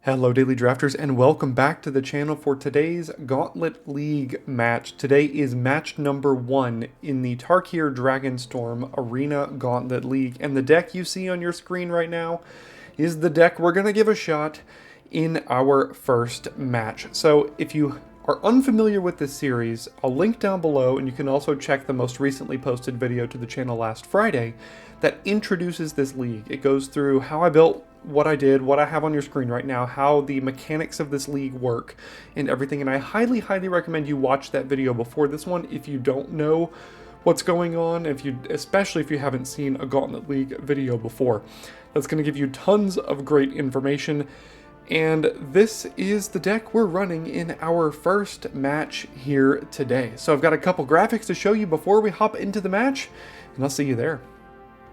Hello Daily Drafters and welcome back to the channel for today's Gauntlet League match. Today is match number 1 in the Tarkir Dragonstorm Arena Gauntlet League, and the deck you see on your screen right now is the deck we're going to give a shot in our first match. So if you are unfamiliar with this series, I'll link down below, and you can also check the most recently posted video to the channel last Friday that introduces this league. It goes through how I built what I did, what I have on your screen right now, how the mechanics of this league work, and everything. And I highly recommend you watch that video before this one if you don't know what's going on, especially if you haven't seen a Gauntlet League video before. That's going to give you tons of great information. And this is the deck we're running in our first match here today. So I've got a couple graphics to show you before we hop into the match, and I'll see you there.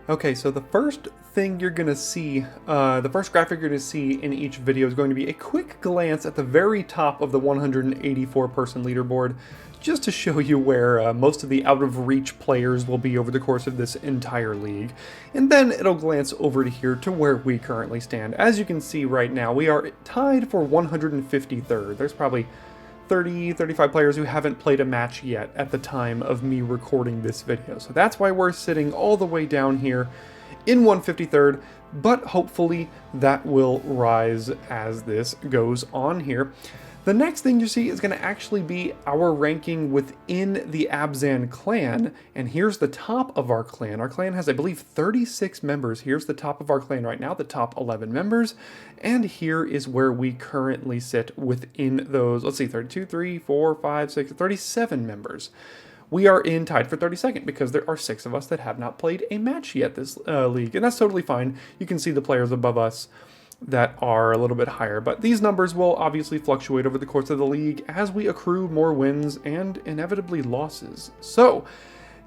Okay, so the first thing you're going to see, the first graphic you're going to see in each video is going to be a quick glance at the very top of the 184-person leaderboard, just to show you where most of the out-of-reach players will be over the course of this entire league. And then it'll glance over to here to where we currently stand. As you can see right now, we are tied for 153rd. There's probably 35 players who haven't played a match yet at the time of me recording this video. So that's why we're sitting all the way down here in 153rd, but hopefully that will rise as this goes on here. The next thing you see is going to actually be our ranking within the Abzan clan, and here's the top of our clan. Our clan has, I believe, 36 members. Here's the top of our clan right now, the top 11 members, and here is where we currently sit within those, let's see, 32, 3, 4, 5, 6, 37 members. We are tied for 32nd because there are 6 of us that have not played a match yet this league, and that's totally fine. You can see the players above us that are a little bit higher, but these numbers will obviously fluctuate over the course of the league as we accrue more wins and inevitably losses. So,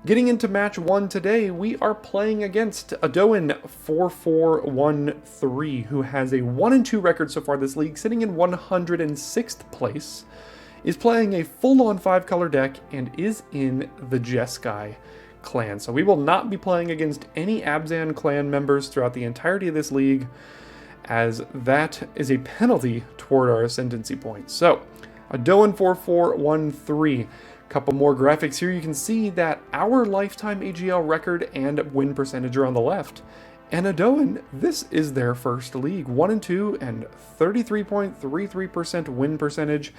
getting into match 1 today, we are playing against Adoan4413, who has a 1-2 record so far this league, sitting in 106th place, is playing a full-on 5-color deck, and is in the Jeskai clan. So we will not be playing against any Abzan clan members throughout the entirety of this league, as that is a penalty toward our ascendancy points. So, Adoan4413, a couple more graphics here. You can see that our lifetime AGL record and win percentage are on the left. And Adoan, this is their first league, 1-2 and 33.33% win percentage,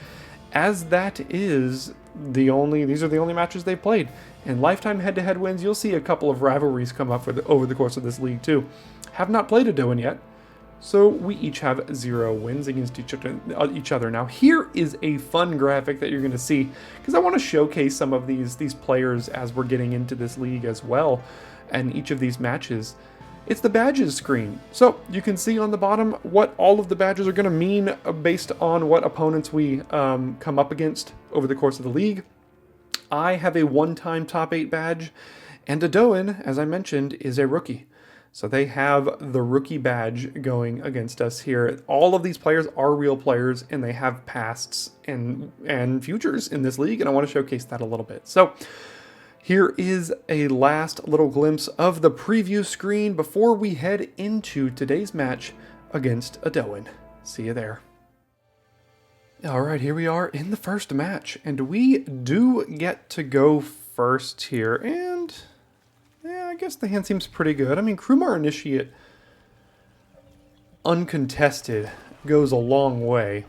as that is these are the only matches they've played. And lifetime head-to-head wins, you'll see a couple of rivalries come up over the course of this league too. Have not played Adoan yet, so we each have 0 wins against each other. Now here is a fun graphic that you're going to see, because I want to showcase some of these players as we're getting into this league as well, and each of these matches. It's the badges screen. So you can see on the bottom what all of the badges are going to mean based on what opponents we come up against over the course of the league. I have a 1-time top 8 badge, and Adoan, as I mentioned, is a rookie. So they have the rookie badge going against us here. All of these players are real players, and they have pasts and futures in this league, and I want to showcase that a little bit. So here is a last little glimpse of the preview screen before we head into today's match against Adoan. See you there. Alright, here we are in the first match, and we do get to go first here, and yeah, I guess the hand seems pretty good. I mean, Krumar Initiate uncontested goes a long way.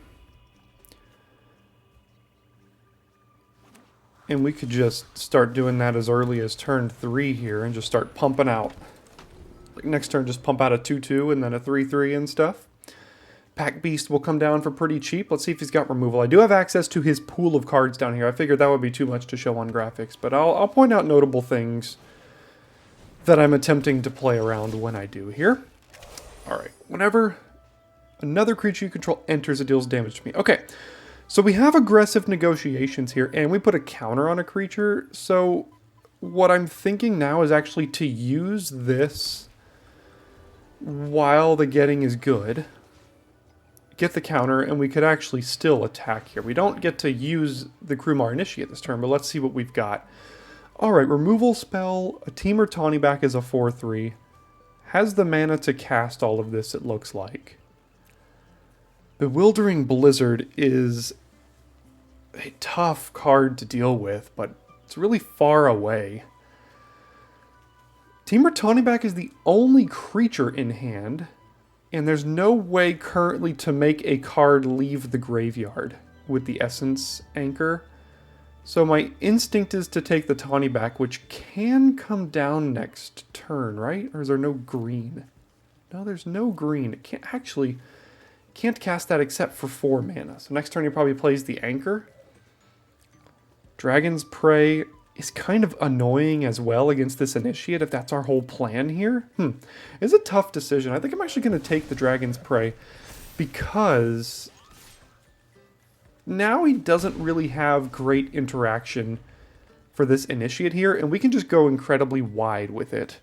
And we could just start doing that as early as turn 3 here and just start pumping out. Like next turn, just pump out a 2-2 and then a 3-3 and stuff. Pack Beast will come down for pretty cheap. Let's see if he's got removal. I do have access to his pool of cards down here. I figured that would be too much to show on graphics, but I'll point out notable things that I'm attempting to play around when I do here. Alright, whenever another creature you control enters, it deals damage to me. Okay, so we have aggressive negotiations here, and we put a counter on a creature, so what I'm thinking now is actually to use this while the getting is good. Get the counter, and we could actually still attack here. We don't get to use the Krumar Initiate this turn, but let's see what we've got. Alright, removal spell, a Temur Tawny back is a 4-3. Has the mana to cast all of this, it looks like. Bewildering Blizzard is a tough card to deal with, but it's really far away. Temur Tawnyback is the only creature in hand, and there's no way currently to make a card leave the graveyard with the Essence Anchor. So my instinct is to take the Tawnyback, which can come down next turn, right? Or is there no green? No, there's no green. It can't cast that except for 4 mana. So next turn he probably plays the Anchor. Dragon's Prey is kind of annoying as well against this Initiate, if that's our whole plan here. It's a tough decision. I think I'm actually going to take the Dragon's Prey because now he doesn't really have great interaction for this Initiate here, and we can just go incredibly wide with it.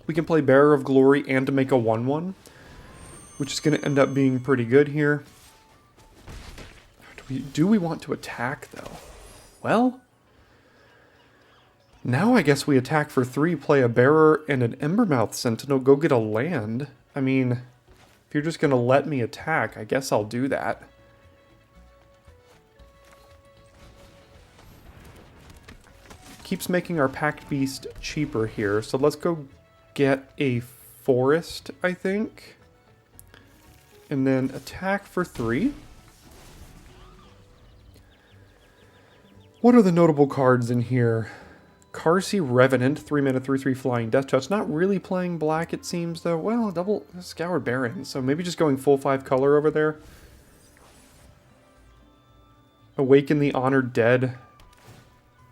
We can play Bearer of Glory and to make a 1/1, which is going to end up being pretty good here. Do we want to attack, though? Well, now I guess we attack for 3, play a Bearer and an Embermouth Sentinel, go get a land. I mean, if you're just going to let me attack, I guess I'll do that. Keeps making our Pact Beast cheaper here, so let's go get a Forest, I think. And then attack for 3. What are the notable cards in here? Karsi Revenant, 3 mana, 3/3 flying Death Touch. Not really playing black, it seems, though. Well, double Scoured Baron, so maybe just going full 5 color over there. Awaken the Honored Dead.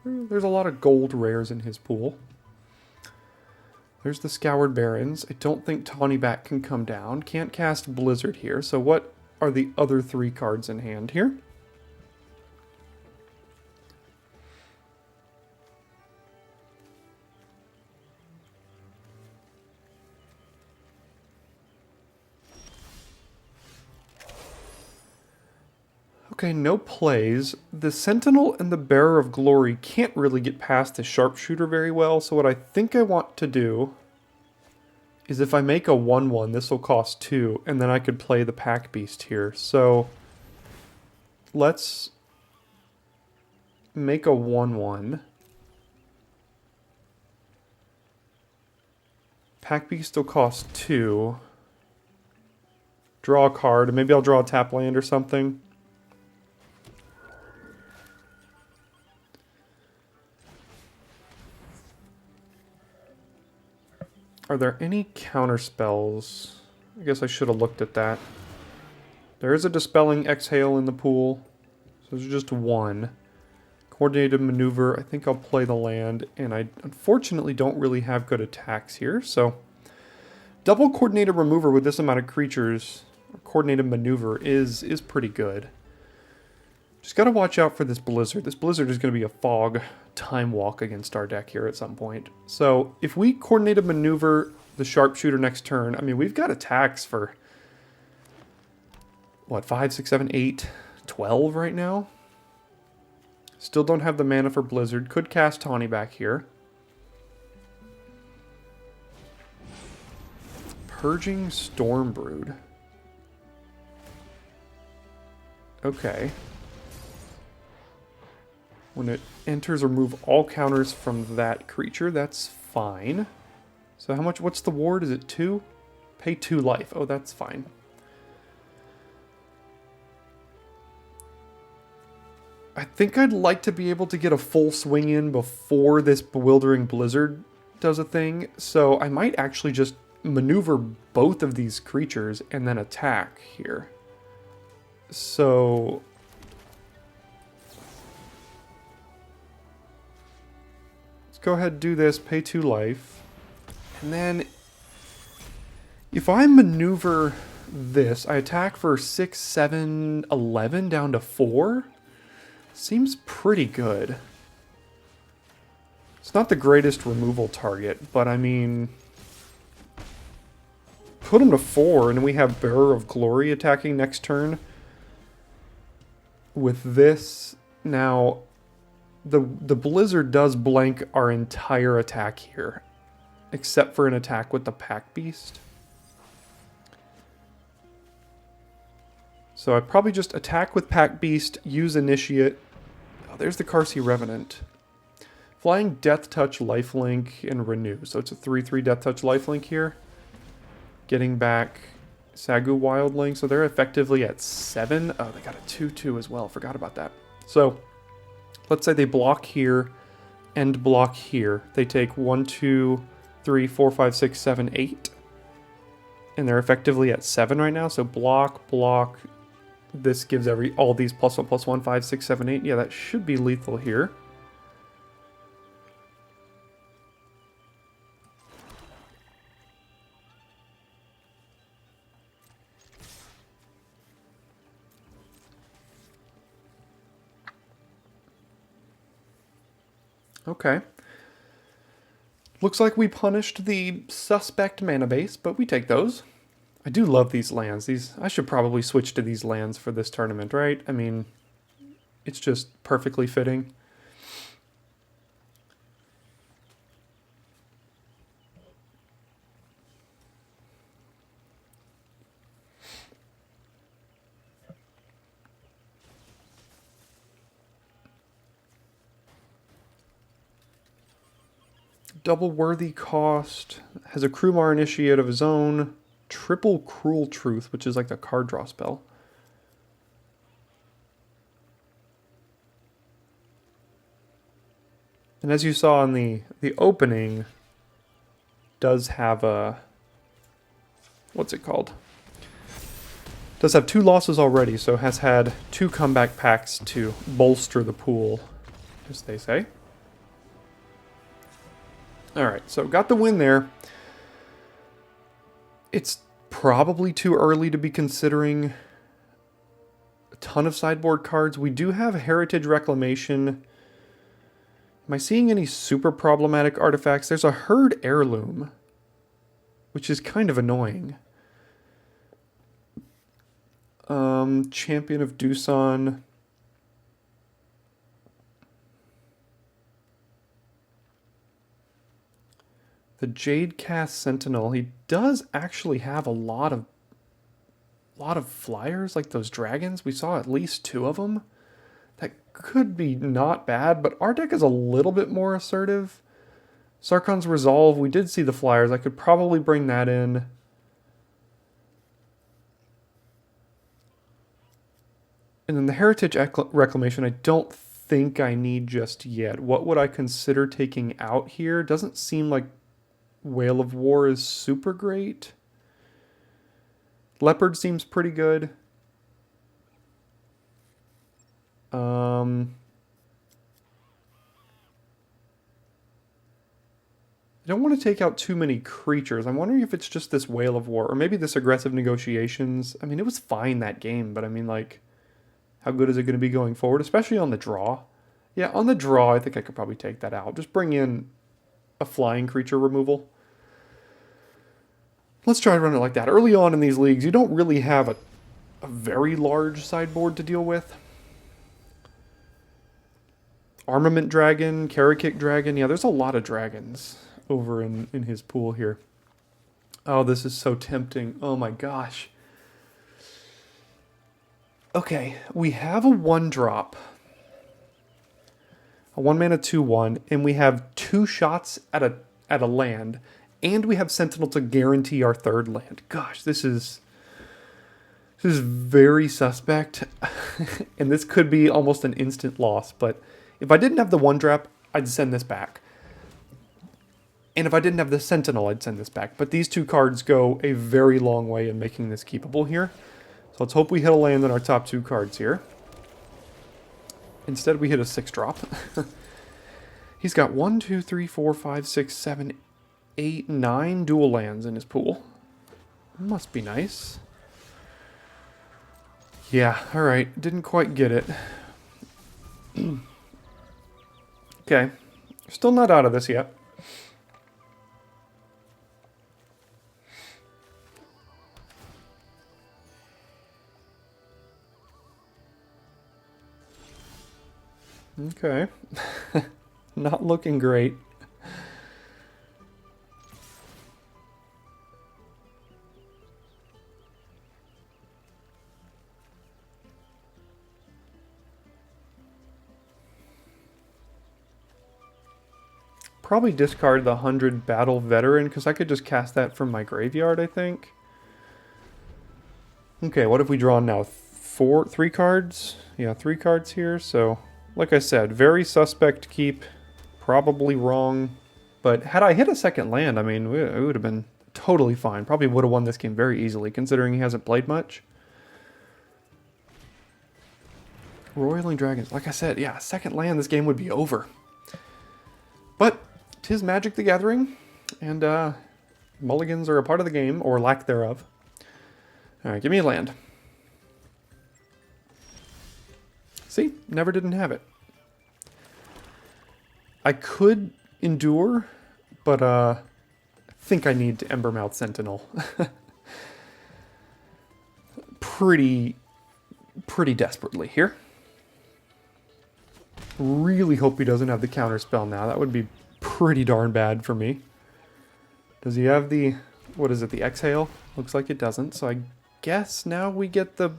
There's a lot of gold rares in his pool. There's the Scoured Barons. I don't think Tawnyback can come down. Can't cast Blizzard here. So what are the other 3 cards in hand here? Okay, no plays. The Sentinel and the Bearer of Glory can't really get past the Sharpshooter very well, so what I think I want to do is if I make a 1/1, this will cost 2, and then I could play the Pack Beast here. So let's make a 1/1. Pack Beast will cost 2. Draw a card, and maybe I'll draw a tap land or something. Are there any counter spells? I guess I should have looked at that. There is a Dispelling Exhale in the pool, so there's just 1. Coordinated Maneuver, I think I'll play the land, and I unfortunately don't really have good attacks here, so double Coordinated Remover with this amount of creatures, or Coordinated Maneuver, is pretty good. Just gotta watch out for this Blizzard. This Blizzard is gonna be a fog time walk against our deck here at some point. So if we Coordinated Maneuver the Sharpshooter next turn, I mean, we've got attacks for, what, 5, 6, 7, 8, 12 right now? Still don't have the mana for Blizzard. Could cast Tawnyback here. Purging Stormbrood. Okay. When it enters, remove all counters from that creature. That's fine. So how much, what's the ward? Is it 2? Pay 2 life. Oh, that's fine. I think I'd like to be able to get a full swing in before this Bewildering Blizzard does a thing. So I might actually just maneuver both of these creatures and then attack here. So go ahead and do this, pay 2 life, and then if I maneuver this, I attack for 6, 7, 11 down to 4. Seems pretty good. It's not the greatest removal target, but I mean, put him to 4 and we have Bearer of Glory attacking next turn. With this, now the Blizzard does blank our entire attack here, except for an attack with the Pack Beast. So I probably just attack with Pack Beast, use Initiate. Oh, there's the Karsi Revenant. Flying Death Touch, Lifelink, and Renew. So it's a 3/3 Death Touch, Lifelink here. Getting back Sagu Wildling. So they're effectively at 7. Oh, they got a 2/2 as well. Forgot about that. So let's say they block here and block here. They take 1, 2, 3, 4, 5, 6, 7, 8. And they're effectively at 7 right now. So block, block. This gives all these +1, +1, 5, 6, 7, 8. Yeah, that should be lethal here. Okay. Looks like we punished the suspect mana base, but we take those. I do love these lands. I should probably switch to these lands for this tournament, right? I mean, it's just perfectly fitting. Double worthy cost, has a Krumar Initiate of his own, triple Cruel Truth, which is like a card draw spell. And as you saw in the opening, does have a, what's it called? Does have 2 losses already, so has had 2 comeback packs to bolster the pool, as they say. Alright, so got the win there. It's probably too early to be considering a ton of sideboard cards. We do have Heritage Reclamation. Am I seeing any super problematic artifacts? There's a Herd Heirloom, which is kind of annoying. Champion of Doosan. The Jadecast Sentinel, he does actually have a lot of flyers, like those dragons. We saw at least 2 of them. That could be not bad, but our deck is a little bit more assertive. Sarkhan's Resolve, we did see the flyers. I could probably bring that in. And then the Heritage Reclamation, I don't think I need just yet. What would I consider taking out here? Doesn't seem like Whale of War is super great. Leopard seems pretty good. I don't want to take out too many creatures. I'm wondering if it's just this Whale of War, or maybe this Aggressive Negotiations. I mean, it was fine that game, but I mean, like, how good is it going to be going forward, especially on the draw? Yeah, on the draw, I think I could probably take that out. Just bring in a flying creature removal. Let's try and run it like that. Early on in these leagues, you don't really have a very large sideboard to deal with. Armament Dragon, Karakik Dragon. Yeah, there's a lot of dragons over in his pool here. Oh, this is so tempting. Oh my gosh. Okay, we have a 1-drop. A 1-mana 2/1, and we have 2 shots at a land. And we have Sentinel to guarantee our 3rd land. Gosh, this is very suspect. And this could be almost an instant loss. But if I didn't have the 1-drop, I'd send this back. And if I didn't have the Sentinel, I'd send this back. But these 2 cards go a very long way in making this keepable here. So let's hope we hit a land on our top 2 cards here. Instead, we hit a 6-drop. He's got 1, 2, 3, 4, 5, 6, 7, 8, 9 dual lands in his pool. Must be nice. Yeah, alright. Didn't quite get it. Okay. Still not out of this yet. Okay. Not looking great. probably discard the 100 Battle Veteran, because I could just cast that from my graveyard, I think. Okay, what have we drawn now? Three cards? Yeah, 3 cards here, so... Like I said, very suspect keep. Probably wrong. But had I hit a second land, I mean, it would have been totally fine. Probably would have won this game very easily, considering he hasn't played much. Roiling Dragons. Like I said, yeah, second land, this game would be over. But 'tis Magic the Gathering, and mulligans are a part of the game, or lack thereof. Alright, give me a land. See? Never didn't have it. I could endure, but I think I need Embermouth Sentinel. pretty desperately here. Really hope he doesn't have the counter spell now. That would be pretty darn bad for me. Does he have the, what is it, the Exhale? Looks like it doesn't, so I guess now we get the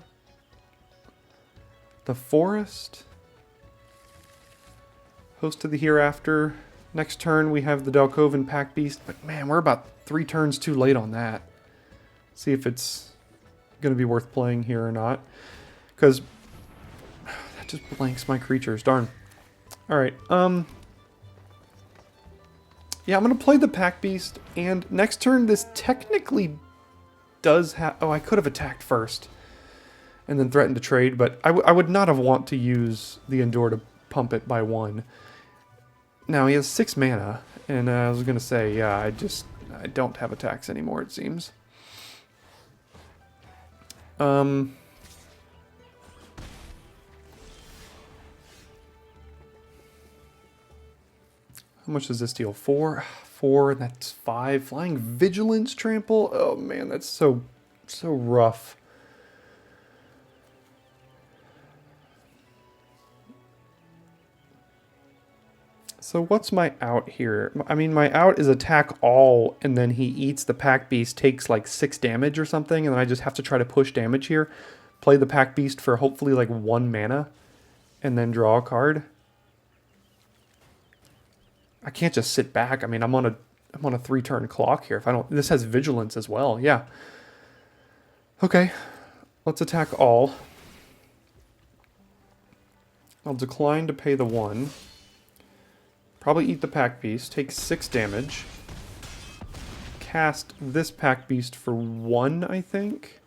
Forest. Host to the Hereafter. Next turn we have the Delkovan Pack Beast, but man, we're about 3 turns too late on that. See if it's going to be worth playing here or not. Because that just blanks my creatures, darn. Alright, yeah, I'm going to play the Pack Beast, and next turn this technically does have... Oh, I could have attacked first and then threatened to trade, but I would not have want to use the Endure to pump it by 1. Now, he has 6 mana, and I was going to say, yeah, I don't have attacks anymore, it seems. How much does this deal? 4? 4, that's 5. Flying Vigilance Trample? Oh man, that's so rough. So what's my out here? I mean, my out is attack all, and then he eats the Pack Beast, takes like 6 damage or something, and then I just have to try to push damage here. Play the Pack Beast for hopefully like 1 mana, and then draw a card. I can't just sit back. I mean, I'm on a 3-turn clock here. If I don't, this has Vigilance as well. Yeah. Okay, let's attack all. I'll decline to pay the 1. Probably eat the Pack Beast, take 6 damage. Cast this Pack Beast for 1, I think.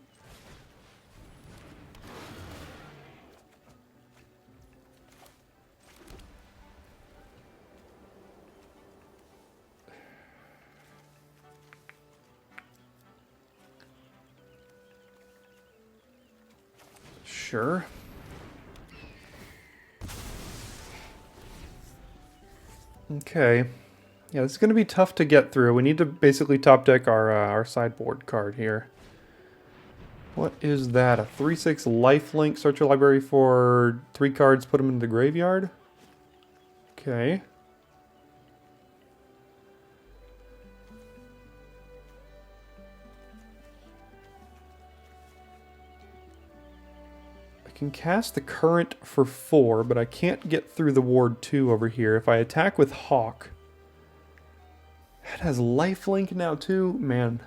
Sure. Okay. Yeah, this is going to be tough to get through. We need to basically top deck our sideboard card here. What is that? A 3/6 lifelink. Search your library for 3 cards, put them into the graveyard. Okay. Can cast the Current for 4, but I can't get through the Ward 2 over here. If I attack with Hawk, it has lifelink now too? Man.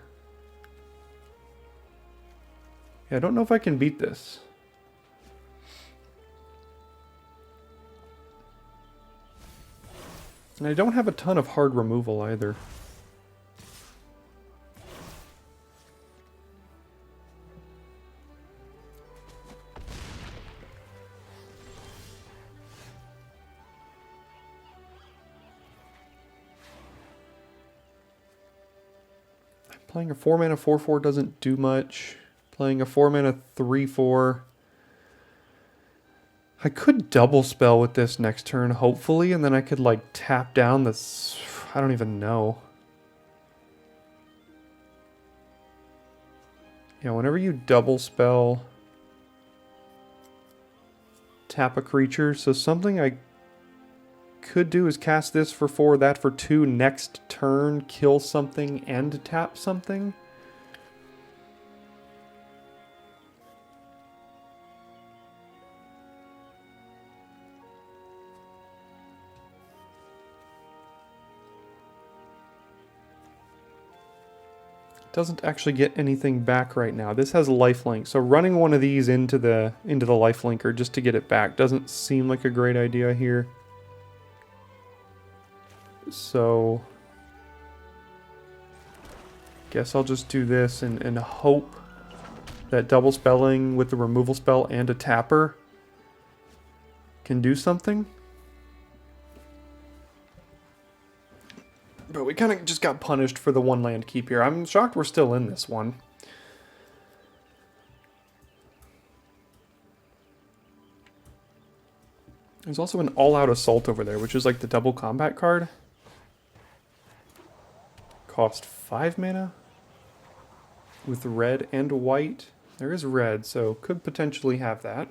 Yeah, I don't know if I can beat this. And I don't have a ton of hard removal either. Playing a 4-mana 4/4 doesn't do much. Playing a 4-mana 3/4. I could double spell with this next turn, hopefully, and then I could like tap down this. I don't even know. Yeah, whenever you double spell, tap a creature. So something I could do is cast this for 4, that for 2, next turn, kill something and tap something. doesn't actually get anything back right now. This has lifelink, so running one of these into the lifelinker just to get it back doesn't seem like a great idea here. So guess I'll just do this and hope that double spelling with the removal spell and a tapper can do something. But we kind of just got punished for the one land keep here. I'm shocked we're still in this one. There's also an all-out assault over there, which is like the double combat card. Cost 5 mana with red and white. There is red, so could potentially have that.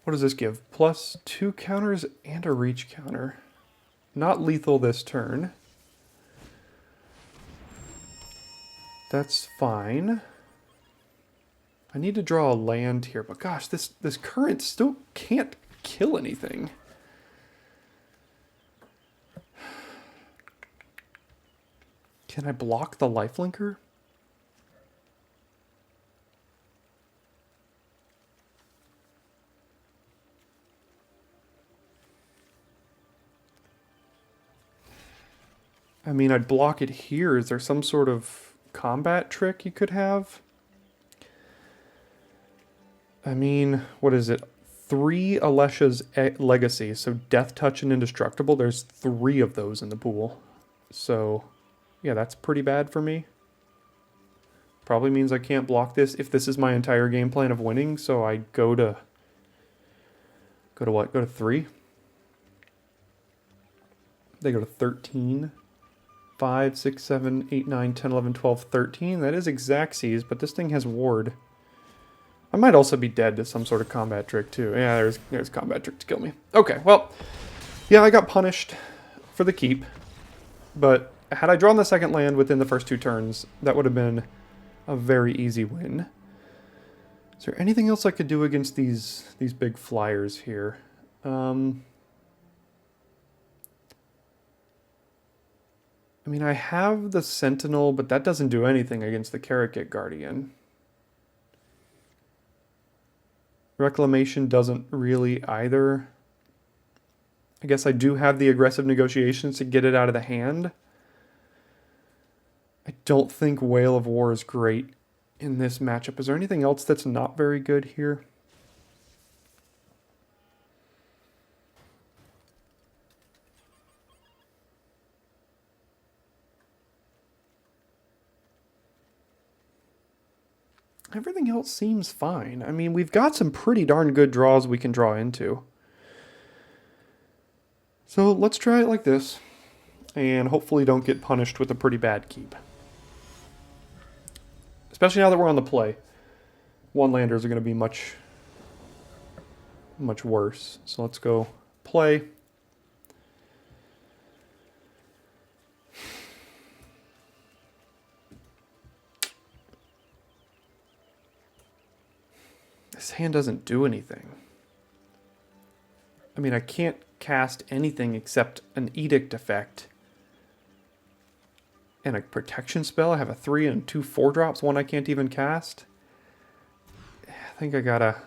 What does this give? Plus 2 counters and a reach counter. Not lethal this turn. That's fine. I need to draw a land here, but gosh, this current still can't kill anything. Can I block the lifelinker? I mean, I'd block it here. Is there some sort of combat trick you could have? I mean, what is it? 3 Alesha's Legacy, so Death Touch and Indestructible. There's 3 of those in the pool. So, yeah, that's pretty bad for me. Probably means I can't block this if this is my entire game plan of winning, so I go to what? Go to 3? They go to 13. 5, 6, 7, 8, 9, 10, 11, 12, 13. That is Xaxes, but this thing has Ward. I might also be dead to some sort of combat trick, too. Yeah, there's combat trick to kill me. Okay, well, yeah, I got punished for the keep. But had I drawn the second land within the first 2 turns, that would have been a very easy win. Is there anything else I could do against these big flyers here? I mean, I have the Sentinel, but that doesn't do anything against the Karrakit Guardian. Reclamation doesn't really either. I guess I do have the aggressive negotiations to get it out of the hand. I don't think Whale of War is great in this matchup. Is there anything else that's not very good here? Everything else seems fine. I mean, we've got some pretty darn good draws we can draw into. So let's try it like this, and hopefully don't get punished with a pretty bad keep. Especially now that we're on the play. One-landers are going to be much worse. So let's go play. This hand doesn't do anything. I mean, I can't cast anything except an Edict effect. And a protection spell. I have a 3 and 2 4-drops, one I can't even cast. I think I gotta...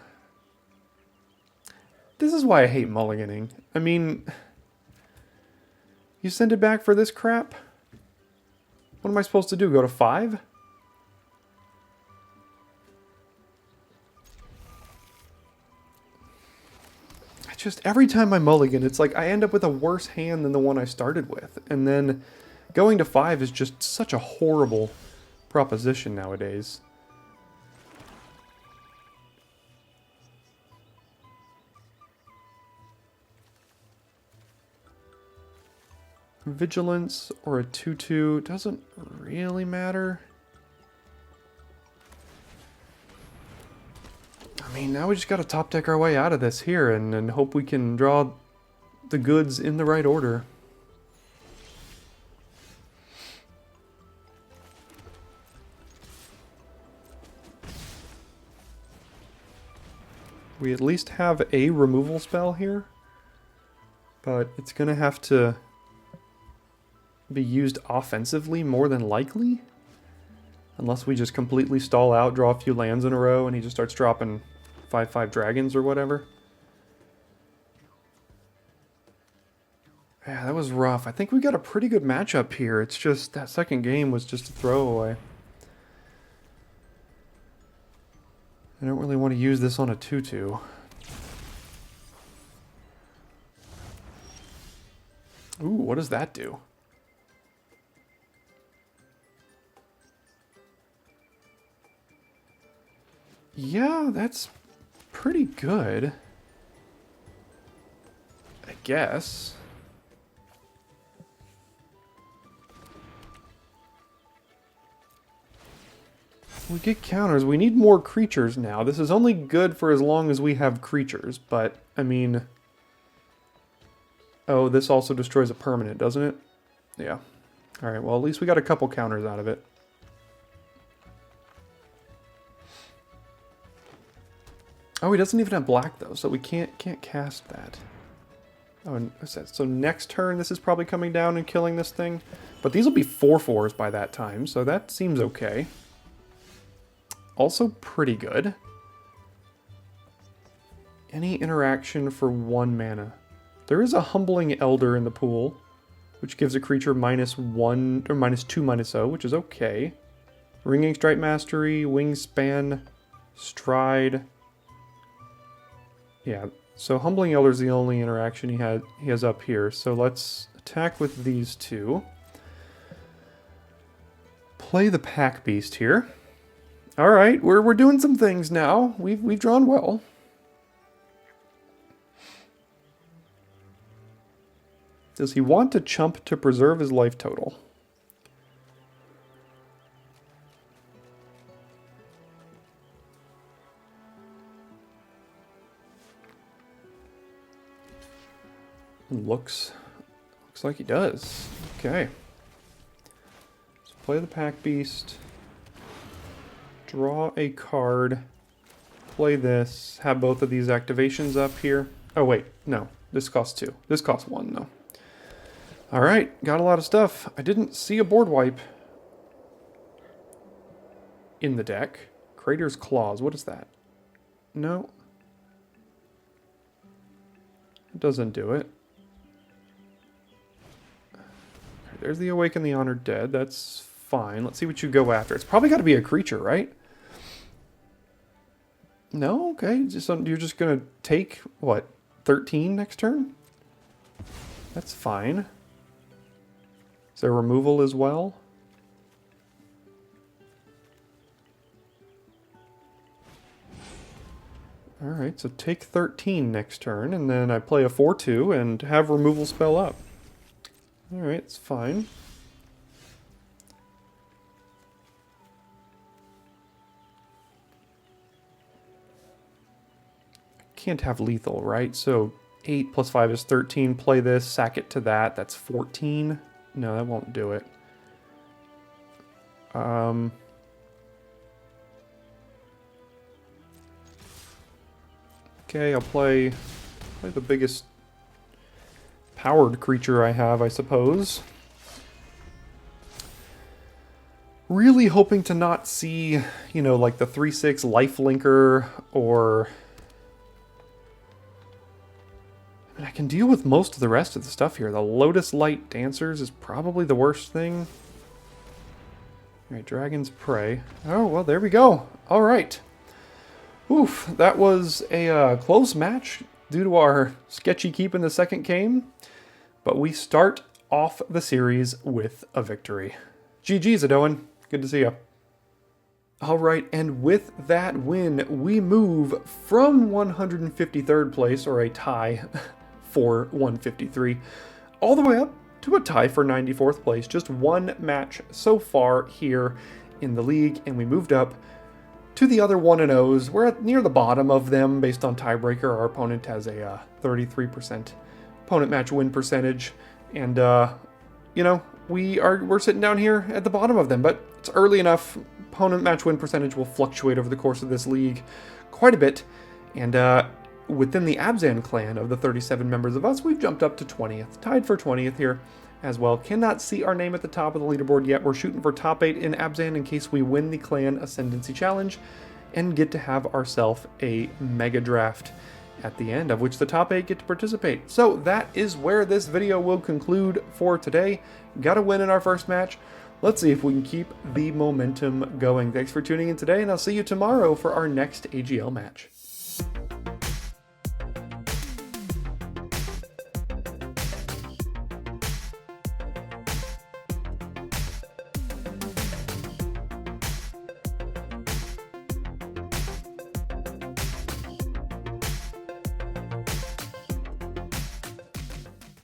This is why I hate mulliganing. I mean... You send it back for this crap? What am I supposed to do? Go to 5? Just every time I mulligan, it's like I end up with a worse hand than the one I started with. And then going to 5 is just such a horrible proposition nowadays. Vigilance or a 2/2 doesn't really matter. I mean, now we just gotta top deck our way out of this here and hope we can draw the goods in the right order. We at least have a removal spell here, but it's gonna have to be used offensively more than likely. Unless we just completely stall out, draw a few lands in a row, and he just starts dropping 5/5 dragons or whatever. Yeah, that was rough. I think we got a pretty good matchup here. It's just that second game was just a throwaway. I don't really want to use this on a 2/2. Ooh, what does that do? Yeah, that's pretty good. I guess. We get counters. We need more creatures now. This is only good for as long as we have creatures, but, I mean... Oh, this also destroys a permanent, doesn't it? Yeah. Alright, well, at least we got a couple counters out of it. Oh, he doesn't even have black, though, so we can't cast that. Oh, and what's that? So next turn, this is probably coming down and killing this thing. But these will be 4/4s by that time, so that seems okay. Also pretty good. Any interaction for 1 mana. There is a Humbling Elder in the pool, which gives a creature -1 or -2/-0, which is okay. Ringing Strike Mastery, Wingspan, Stride. Yeah, so Humbling Elder is the only interaction he has up here. So let's attack with these two. Play the Pack Beast here. All right, we're doing some things now. We've drawn well. Does he want to chump to preserve his life total? Looks like he does. Okay. So play the Pack Beast. Draw a card. Play this. Have both of these activations up here. Oh wait, no. This costs 2. This costs 1 though. Alright, got a lot of stuff. I didn't see a board wipe in the deck. Crater's Claws, what is that? No. It doesn't do it. There's the Awaken the Honored Dead. That's fine. Let's see what you go after. It's probably got to be a creature, right? No? Okay. You're just going to take, what, 13 next turn? That's fine. Is there removal as well? Alright, so take 13 next turn, and then I play a 4/2 and have removal spell up. Alright, it's fine. Can't have lethal, right? So 8 plus 5 is 13. Play this, sack it to that. That's 14. No, that won't do it. Okay, I'll play the biggest powered creature I have, I suppose. Really hoping to not see, you know, like the 3/6 lifelinker or... I mean, I can deal with most of the rest of the stuff here. The Lotus Light Dancers is probably the worst thing. Alright, Dragon's Prey. Oh, well, there we go. Alright. Oof, that was a close match due to our sketchy keep in the second game. But we start off the series with a victory. GG's, Adoan. Good to see you. Alright, and with that win, we move from 153rd place, or a tie for 153, all the way up to a tie for 94th place. Just one match so far here in the league, and we moved up to the other 1-0s. We're at near the bottom of them based on tiebreaker. Our opponent has a 33% opponent match win percentage, and you know, we're sitting down here at the bottom of them, but it's early enough. Opponent match win percentage will fluctuate over the course of this league quite a bit, and within the Abzan clan of the 37 members of us, we've jumped up to 20th, tied for 20th here. as well. Cannot see our name at the top of the leaderboard yet. We're shooting for top 8 in Abzan in case we win the Clan Ascendancy Challenge and get to have ourselves a mega draft at the end, of which the top 8 get to participate. So that is where this video will conclude for today. Got a win in our first match. Let's see if we can keep the momentum going. Thanks for tuning in today, and I'll see you tomorrow for our next AGL match.